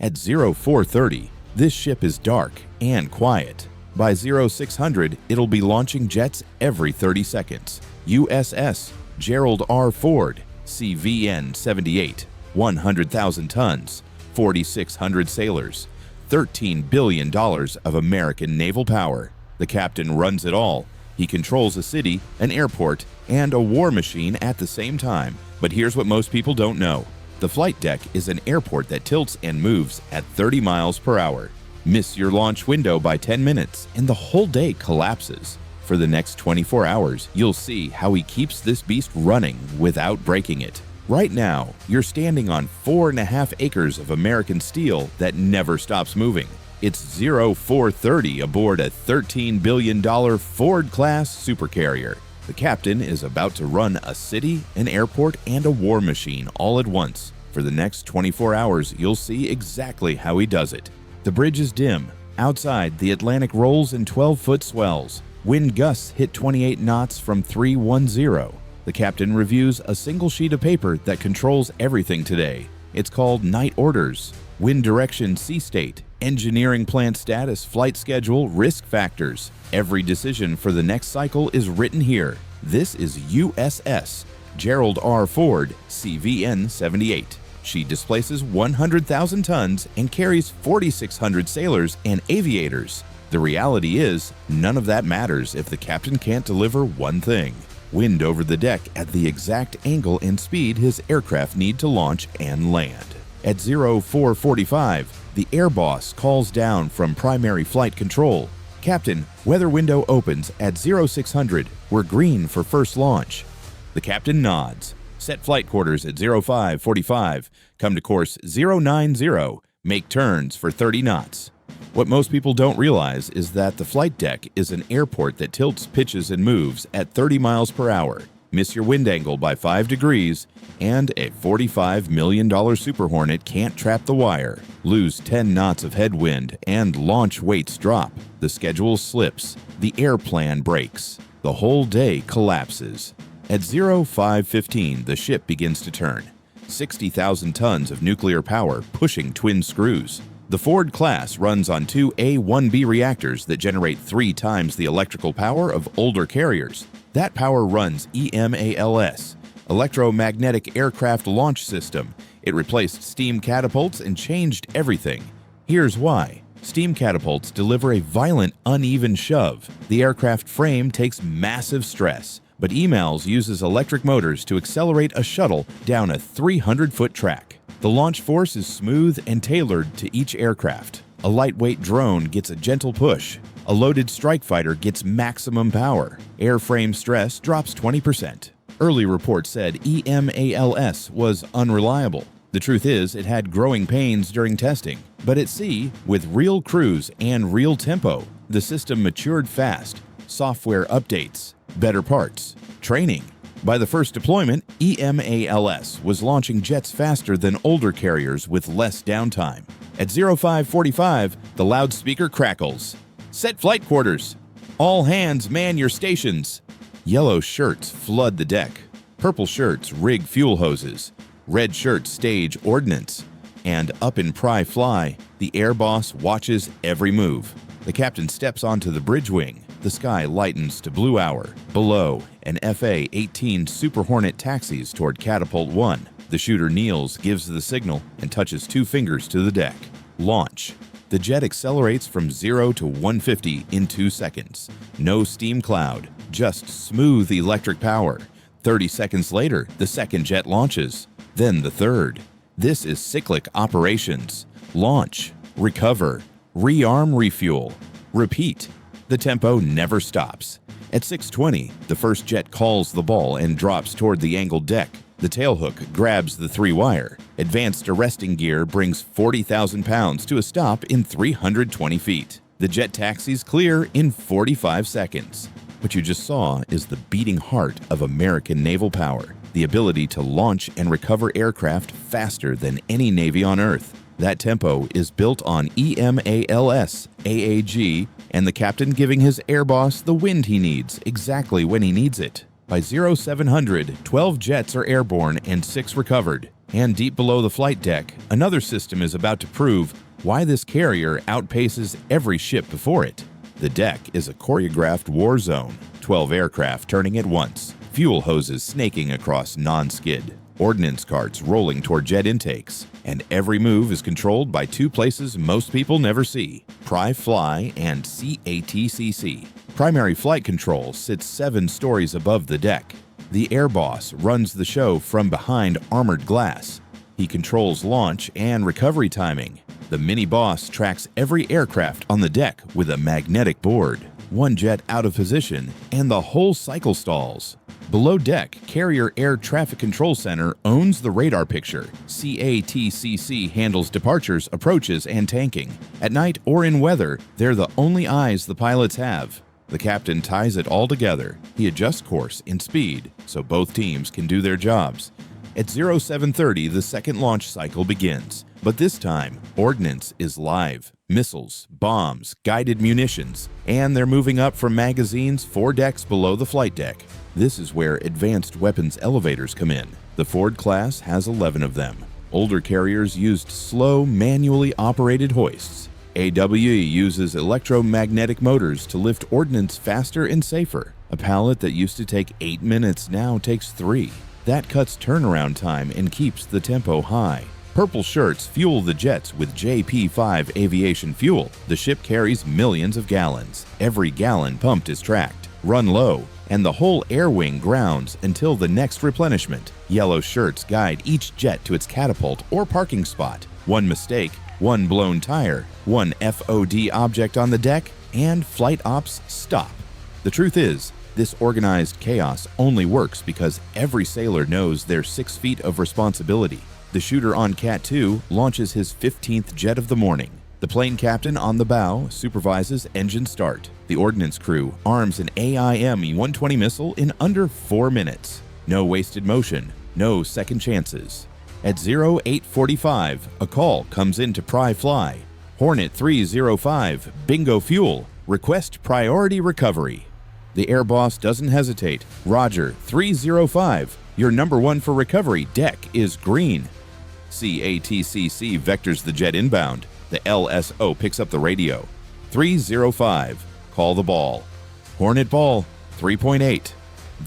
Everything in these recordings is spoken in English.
At 0430, this ship is dark and quiet. By 0600, it'll be launching jets every 30 seconds. USS Gerald R. Ford, CVN 78, 100,000 tons, 4,600 sailors, $13 billion of American naval power. The captain runs it all. He controls a city, an airport, and a war machine at the same time. But here's what most people don't know. The flight deck is an airport that tilts and moves at 30 miles per hour. Miss your launch window by 10 minutes, and the whole day collapses. For the next 24 hours, you'll see how he keeps this beast running without breaking it. Right now, you're standing on 4.5 acres of American steel that never stops moving. It's 0430 aboard a $13 billion Ford-class supercarrier. The captain is about to run a city, an airport, and a war machine all at once. For the next 24 hours, you'll see exactly how he does it. The bridge is dim. Outside, the Atlantic rolls in 12-foot swells. Wind gusts hit 28 knots from 310. The captain reviews a single sheet of paper that controls everything today. It's called Night Orders. Wind direction, sea state, engineering plant status, flight schedule, risk factors. Every decision for the next cycle is written here. This is USS Gerald R. Ford, CVN 78. She displaces 100,000 tons and carries 4,600 sailors and aviators. The reality is, none of that matters if the captain can't deliver one thing: wind over the deck at the exact angle and speed his aircraft need to launch and land. At 0445, the air boss calls down from primary flight control. Captain, weather window opens at 0600. We're green for first launch. The captain nods. Set flight quarters at 0545. Come to course 090. Make turns for 30 knots. What most people don't realize is that the flight deck is an airport that tilts, pitches, and moves at 30 miles per hour. Miss your wind angle by 5 degrees, and a $45 million Super Hornet can't trap the wire. Lose 10 knots of headwind, and launch weights drop. The schedule slips. The air plan breaks. The whole day collapses. At 0515, the ship begins to turn. 60,000 tons of nuclear power pushing twin screws. The Ford class runs on 2 A-1B reactors that generate 3 times the electrical power of older carriers. That power runs EMALS, Electromagnetic Aircraft Launch System. It replaced steam catapults and changed everything. Here's why. Steam catapults deliver a violent, uneven shove. The aircraft frame takes massive stress, but EMALS uses electric motors to accelerate a shuttle down a 300-foot track. The launch force is smooth and tailored to each aircraft. A lightweight drone gets a gentle push. A loaded strike fighter gets maximum power. Airframe stress drops 20%. Early reports said EMALS was unreliable. The truth is, it had growing pains during testing. But at sea, with real crews and real tempo, the system matured fast. Software updates, better parts, training. By the first deployment, EMALS was launching jets faster than older carriers with less downtime. At 0545, the loudspeaker crackles. Set flight quarters. All hands man your stations. Yellow shirts flood the deck. Purple shirts rig fuel hoses. Red shirts stage ordnance. And up in Pry Fly, the air boss watches every move. The captain steps onto the bridge wing. The sky lightens to blue hour. Below, an FA-18 Super Hornet taxis toward Catapult 1. The shooter kneels, gives the signal, and touches 2 fingers to the deck. Launch. The jet accelerates from 0 to 150 in 2 seconds. No steam cloud, just smooth electric power. 30 seconds later, the second jet launches. Then the third. This is cyclic operations. Launch, recover, rearm, refuel, repeat. The tempo never stops. At 6:20, the first jet calls the ball and drops toward the angled deck. The tailhook grabs the 3-wire. Advanced arresting gear brings 40,000 pounds to a stop in 320 feet. The jet taxis clear in 45 seconds. What you just saw is the beating heart of American naval power, the ability to launch and recover aircraft faster than any Navy on Earth. That tempo is built on EMALS, AAG, and the captain giving his air boss the wind he needs exactly when he needs it. By 0700, 12 jets are airborne and 6 recovered. And deep below the flight deck, another system is about to prove why this carrier outpaces every ship before it. The deck is a choreographed war zone, 12 aircraft turning at once, fuel hoses snaking across non-skid, ordnance carts rolling toward jet intakes, and every move is controlled by two places most people never see: Fly and CATCC. Primary flight control sits 7 stories above the deck. The air boss runs the show from behind armored glass. He controls launch and recovery timing. The mini boss tracks every aircraft on the deck with a magnetic board. One jet out of position, and the whole cycle stalls. Below deck, Carrier Air Traffic Control Center owns the radar picture. CATCC handles departures, approaches, and tanking. At night or in weather, they're the only eyes the pilots have. The captain ties it all together. He adjusts course and speed so both teams can do their jobs. At 0730, the second launch cycle begins. But this time, ordnance is live. Missiles, bombs, guided munitions, and they're moving up from magazines 4 decks below the flight deck. This is where advanced weapons elevators come in. The Ford class has 11 of them. Older carriers used slow, manually operated hoists. AWE uses electromagnetic motors to lift ordnance faster and safer. A pallet that used to take 8 minutes now takes 3. That cuts turnaround time and keeps the tempo high. Purple shirts fuel the jets with JP5 aviation fuel. The ship carries millions of gallons. Every gallon pumped is tracked, run low, and the whole air wing grounds until the next replenishment. Yellow shirts guide each jet to its catapult or parking spot. One mistake, one blown tire, one FOD object on the deck, and flight ops stop. The truth is, this organized chaos only works because every sailor knows their 6 feet of responsibility. The shooter on Cat 2 launches his 15th jet of the morning. The plane captain on the bow supervises engine start. The ordnance crew arms an AIM-120 missile in under 4 minutes. No wasted motion, no second chances. At 0845, a call comes in to Fly. Hornet 305, bingo fuel, request priority recovery. The air boss doesn't hesitate. Roger, 305, your number 1 for recovery deck is green. CATCC vectors the jet inbound. The LSO picks up the radio. 305, call the ball. Hornet ball, 3.8.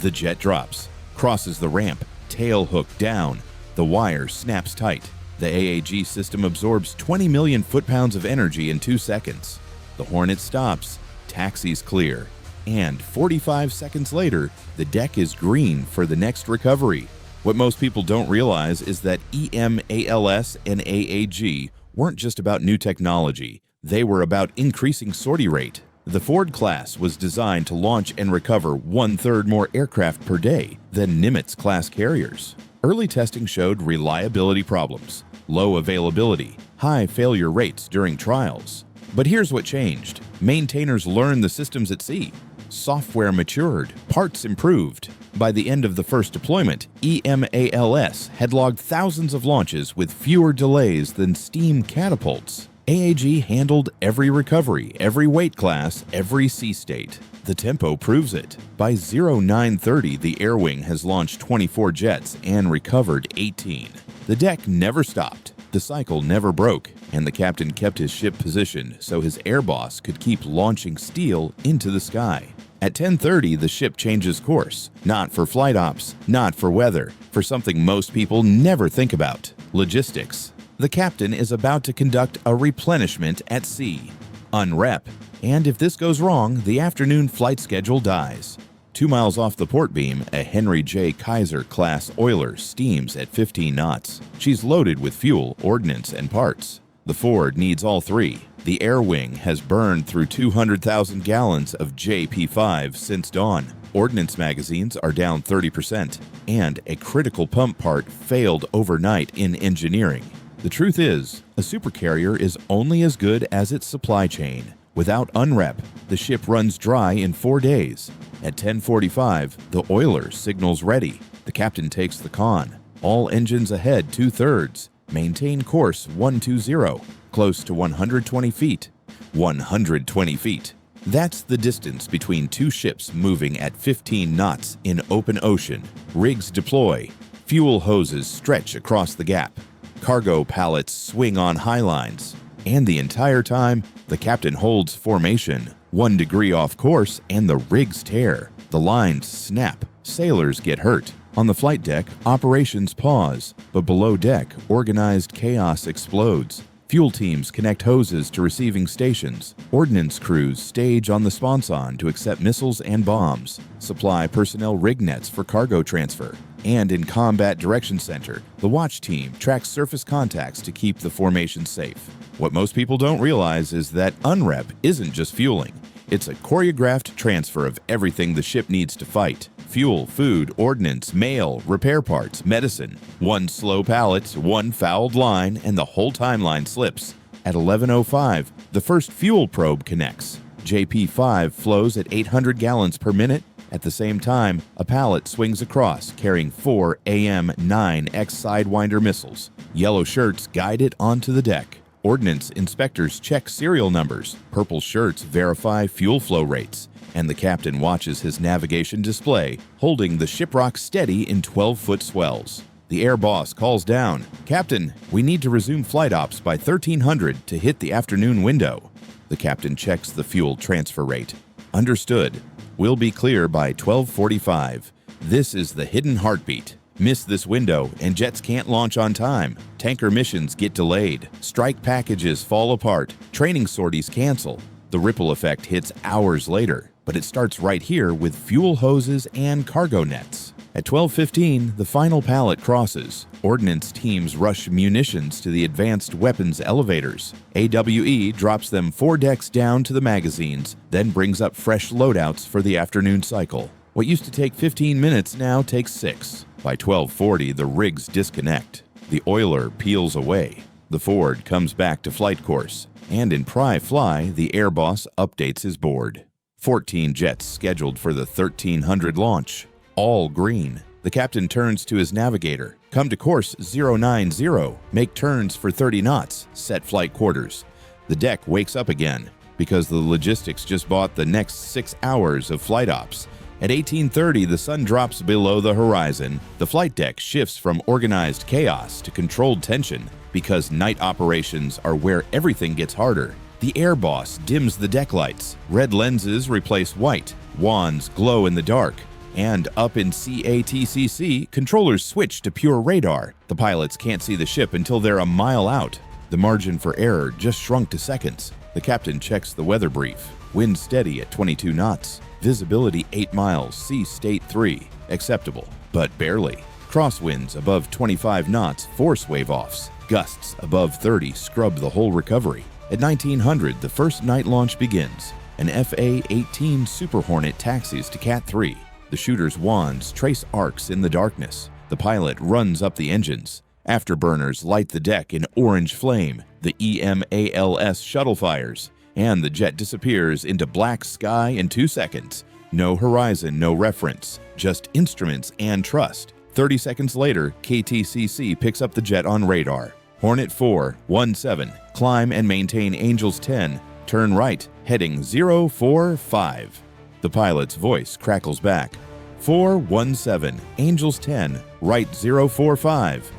The jet drops, crosses the ramp, tail hook down. The wire snaps tight. The AAG system absorbs 20 million foot-pounds of energy in 2 seconds. The Hornet stops, taxi's clear, and 45 seconds later, the deck is green for the next recovery. What most people don't realize is that EMALS and AAG weren't just about new technology. They were about increasing sortie rate. The Ford class was designed to launch and recover 1/3 more aircraft per day than Nimitz-class carriers. Early testing showed reliability problems, low availability, high failure rates during trials. But here's what changed. Maintainers learned the systems at sea. Software matured, parts improved. By the end of the first deployment, EMALS had logged thousands of launches with fewer delays than steam catapults. AAG handled every recovery, every weight class, every sea state. The tempo proves it. By 0930, the air wing has launched 24 jets and recovered 18. The deck never stopped, the cycle never broke, and the captain kept his ship positioned so his air boss could keep launching steel into the sky. At 10:30, the ship changes course, not for flight ops, not for weather, for something most people never think about: logistics. The captain is about to conduct a replenishment at sea. Unrep. And if this goes wrong, the afternoon flight schedule dies. 2 miles off the port beam, a Henry J. Kaiser-class oiler steams at 15 knots. She's loaded with fuel, ordnance, and parts. The Ford needs all 3. The air wing has burned through 200,000 gallons of JP5 since dawn. Ordnance magazines are down 30%, and a critical pump part failed overnight in engineering. The truth is, a supercarrier is only as good as its supply chain. Without unrep, the ship runs dry in 4 days. At 10:45, the oiler signals ready. The captain takes the con. All engines ahead 2/3. Maintain course 120, close to 120 feet. 120 feet. That's the distance between 2 ships moving at 15 knots in open ocean. Rigs deploy. Fuel hoses stretch across the gap. Cargo pallets swing on high lines. And the entire time, the captain holds formation. 1 degree off course and the rigs tear. The lines snap. Sailors get hurt. On the flight deck, operations pause, but below deck, organized chaos explodes. Fuel teams connect hoses to receiving stations. Ordnance crews stage on the sponson to accept missiles and bombs. Supply personnel rig nets for cargo transfer. And in Combat Direction Center, the watch team tracks surface contacts to keep the formation safe. What most people don't realize is that unrep isn't just fueling. It's a choreographed transfer of everything the ship needs to fight. Fuel, food, ordnance, mail, repair parts, medicine. 1 slow pallet, 1 fouled line, and the whole timeline slips. At 11:05, the first fuel probe connects. JP5 flows at 800 gallons per minute. At the same time, a pallet swings across, carrying 4 AM-9X Sidewinder missiles. Yellow shirts guide it onto the deck. Ordnance inspectors check serial numbers. Purple shirts verify fuel flow rates. And the captain watches his navigation display, holding the shiprock steady in 12-foot swells. The air boss calls down, "Captain, we need to resume flight ops by 1300 to hit the afternoon window." The captain checks the fuel transfer rate. "Understood. We'll be clear by 12:45. This is the hidden heartbeat. Miss this window and jets can't launch on time. Tanker missions get delayed. Strike packages fall apart. Training sorties cancel." The ripple effect hits hours later, but it starts right here with fuel hoses and cargo nets. At 12:15, the final pallet crosses. Ordnance teams rush munitions to the advanced weapons elevators. AWE drops them 4 decks down to the magazines, then brings up fresh loadouts for the afternoon cycle. What used to take 15 minutes now takes 6. By 12:40, the rigs disconnect. The oiler peels away. The Ford comes back to flight course. And in Pry Fly, the air boss updates his board. 14 jets scheduled for the 1300 launch. All green. The captain turns to his navigator. "Come to course 090. Make turns for 30 knots. Set flight quarters." The deck wakes up again because the logistics just bought the next 6 hours of flight ops. At 18:30, the sun drops below the horizon. The flight deck shifts from organized chaos to controlled tension because night operations are where everything gets harder. The air boss dims the deck lights. Red lenses replace white. Wands glow in the dark. And up in CATCC, controllers switch to pure radar. The pilots can't see the ship until they're a mile out. The margin for error just shrunk to seconds. The captain checks the weather brief. Wind steady at 22 knots. Visibility 8 miles, sea state 3. Acceptable, but barely. Crosswinds above 25 knots force wave-offs. Gusts above 30 scrub the whole recovery. At 1900, the first night launch begins. An FA-18 Super Hornet taxis to Cat 3. The shooter's wands trace arcs in the darkness. The pilot runs up the engines. Afterburners light the deck in orange flame. The EMALS shuttle fires. And the jet disappears into black sky in 2 seconds. No horizon, no reference. Just instruments and trust. 30 seconds later, KTCC picks up the jet on radar. Hornet 417, climb and maintain Angels 10, turn right, heading 045. The pilot's voice crackles back. 417, Angels 10, right 045.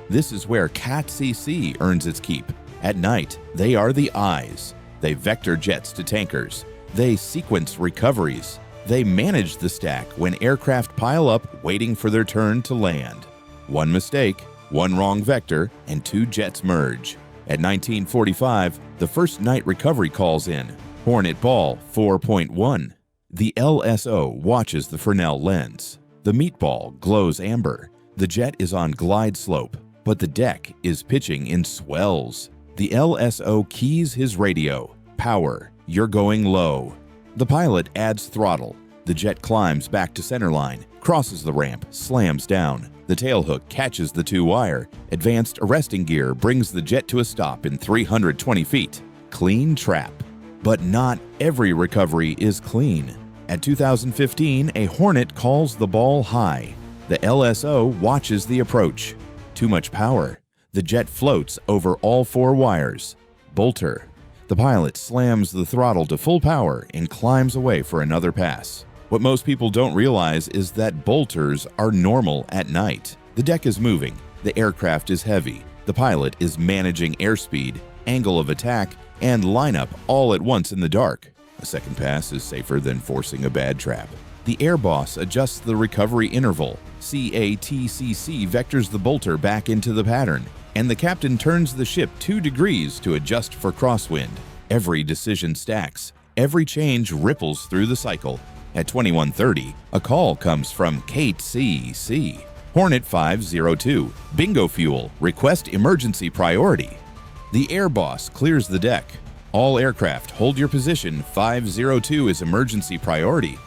This is where CATCC earns its keep. At night, they are the eyes. They vector jets to tankers. They sequence recoveries. They manage the stack when aircraft pile up waiting for their turn to land. One mistake, one wrong vector, and 2 jets merge. At 1945, the first night recovery calls in. Hornet Ball 4.1. The LSO watches the Fresnel lens. The meatball glows amber. The jet is on glide slope, but the deck is pitching in swells. The LSO keys his radio. Power, you're going low. The pilot adds throttle. The jet climbs back to centerline, crosses the ramp, slams down. The tailhook catches the 2-wire. Advanced arresting gear brings the jet to a stop in 320 feet. Clean trap. But not every recovery is clean. At 2015, a Hornet calls the ball high. The LSO watches the approach. Too much power. The jet floats over all 4 wires. Bolter. The pilot slams the throttle to full power and climbs away for another pass. What most people don't realize is that bolters are normal at night. The deck is moving, the aircraft is heavy, the pilot is managing airspeed, angle of attack, and lineup all at once in the dark. A second pass is safer than forcing a bad trap. The air boss adjusts the recovery interval, CATCC vectors the bolter back into the pattern, and the captain turns the ship 2 degrees to adjust for crosswind. Every decision stacks, every change ripples through the cycle. At 21:30, a call comes from KATE-CC. Hornet 502, bingo fuel, request emergency priority. The air boss clears the deck. All aircraft hold your position, 502 is emergency priority.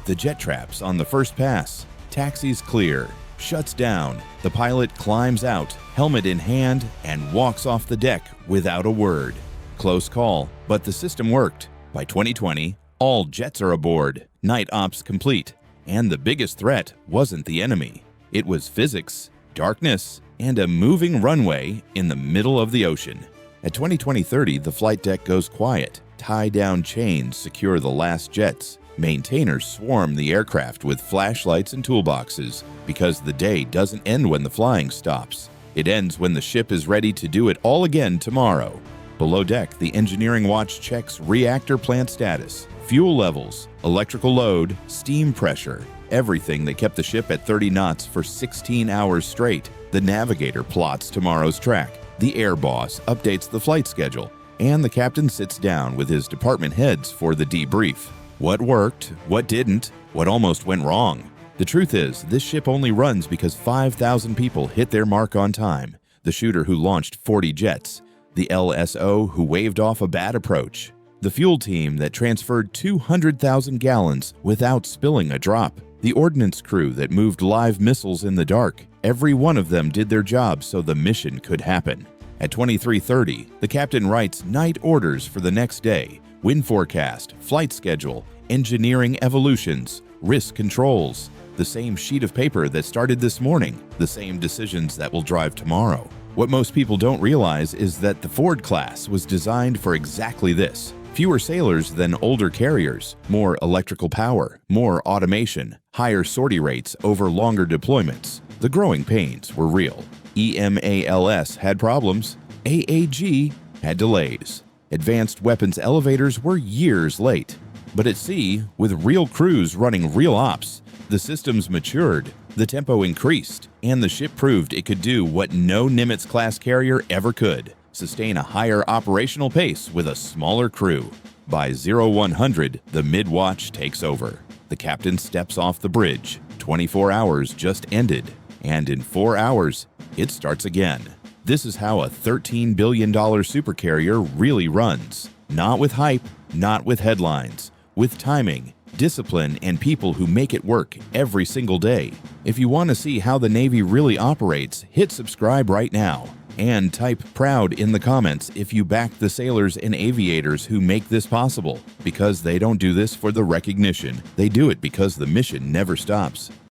The jet traps on the first pass. Taxis clear, shuts down. The pilot climbs out, helmet in hand, and walks off the deck without a word. Close call, but the system worked. By 2020, all jets are aboard, night ops complete, and the biggest threat wasn't the enemy. It was physics, darkness, and a moving runway in the middle of the ocean. At 2020-30, the flight deck goes quiet. Tie down chains secure the last jets. Maintainers swarm the aircraft with flashlights and toolboxes because the day doesn't end when the flying stops. It ends when the ship is ready to do it all again tomorrow. Below deck, the engineering watch checks reactor plant status, fuel levels, electrical load, steam pressure, everything that kept the ship at 30 knots for 16 hours straight. The navigator plots tomorrow's track. The air boss updates the flight schedule, and the captain sits down with his department heads for the debrief. What worked, what didn't, what almost went wrong. The truth is, this ship only runs because 5,000 people hit their mark on time. The shooter who launched 40 jets, the LSO who waved off a bad approach, the fuel team that transferred 200,000 gallons without spilling a drop, the ordnance crew that moved live missiles in the dark. Every one of them did their job so the mission could happen. At 23:30, the captain writes night orders for the next day, wind forecast, flight schedule, engineering evolutions, risk controls. The same sheet of paper that started this morning, the same decisions that will drive tomorrow. What most people don't realize is that the Ford class was designed for exactly this. Fewer sailors than older carriers, more electrical power, more automation, higher sortie rates over longer deployments. The growing pains were real. EMALS had problems. AAG had delays. Advanced weapons elevators were years late. But at sea, with real crews running real ops, the systems matured, the tempo increased, and the ship proved it could do what no Nimitz-class carrier ever could: sustain a higher operational pace with a smaller crew. By 0100, the mid-watch takes over. The captain steps off the bridge. 24 hours just ended, and in 4 hours, it starts again. This is how a $13 billion supercarrier really runs. Not with hype, not with headlines, with timing, discipline, and people who make it work every single day. If you want to see how the Navy really operates, hit subscribe right now. And type proud in the comments if you back the sailors and aviators who make this possible, because they don't do this for the recognition. They do it because the mission never stops.